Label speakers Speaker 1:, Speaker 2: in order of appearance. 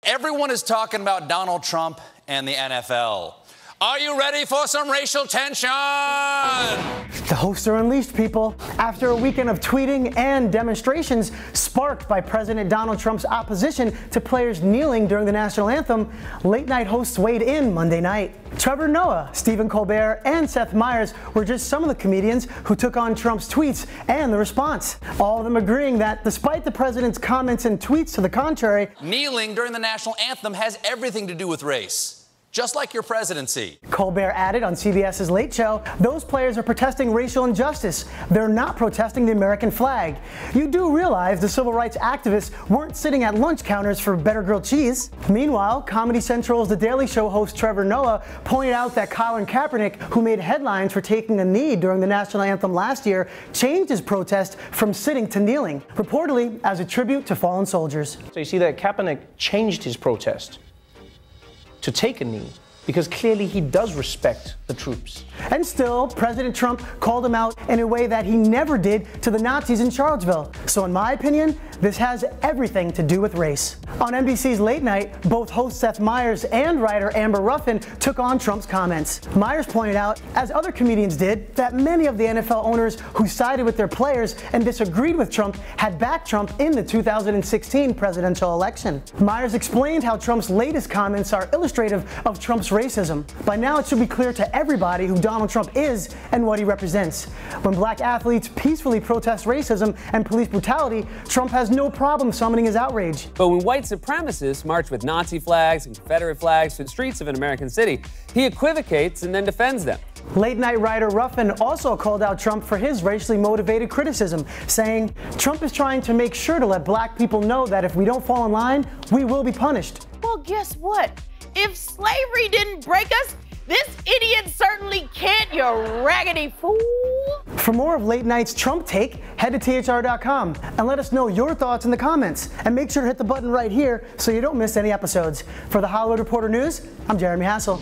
Speaker 1: Everyone is talking about Donald Trump and the NFL. Are you ready for some racial tension?
Speaker 2: The hosts are unleashed, people. After a weekend of tweeting and demonstrations sparked by President Donald Trump's opposition to players kneeling during the national anthem, late-night hosts weighed in Monday night. Trevor Noah, Stephen Colbert, and Seth Meyers were just some of the comedians who took on Trump's tweets and the response. All of them agreeing that, despite the president's comments and tweets to the contrary,
Speaker 1: kneeling during the national anthem has everything to do with race. Just like your presidency.
Speaker 2: Colbert added on CBS's Late Show, those players are protesting racial injustice. They're not protesting the American flag. You do realize the civil rights activists weren't sitting at lunch counters for better grilled cheese. Meanwhile, Comedy Central's The Daily Show host Trevor Noah pointed out that Colin Kaepernick, who made headlines for taking a knee during the national anthem last year, changed his protest from sitting to kneeling, reportedly as a tribute to fallen soldiers.
Speaker 3: So you see that Kaepernick changed his protest to take a knee, because clearly he does respect the troops.
Speaker 2: And still, President Trump called him out in a way that he never did to the Nazis in Charlottesville. So in my opinion, this has everything to do with race. On NBC's Late Night, both host Seth Meyers and writer Amber Ruffin took on Trump's comments. Meyers pointed out, as other comedians did, that many of the NFL owners who sided with their players and disagreed with Trump had backed Trump in the 2016 presidential election. Meyers explained how Trump's latest comments are illustrative of Trump's racism. By now, it should be clear to everybody who Donald Trump is and what he represents. When black athletes peacefully protest racism and police brutality, Trump has no problem summoning his outrage.
Speaker 4: But when white supremacists march with Nazi flags and Confederate flags through the streets of an American city, he equivocates and then defends them.
Speaker 2: Late-night writer Ruffin also called out Trump for his racially motivated criticism, saying, "Trump is trying to make sure to let black people know that if we don't fall in line, we will be punished."
Speaker 5: Well, guess what? If slavery didn't break us, this idiot certainly can't, you raggedy fool.
Speaker 2: For more of Late Night's Trump take, head to THR.com and let us know your thoughts in the comments. And make sure to hit the button right here so you don't miss any episodes. For the Hollywood Reporter News, I'm Jeremy Hassel.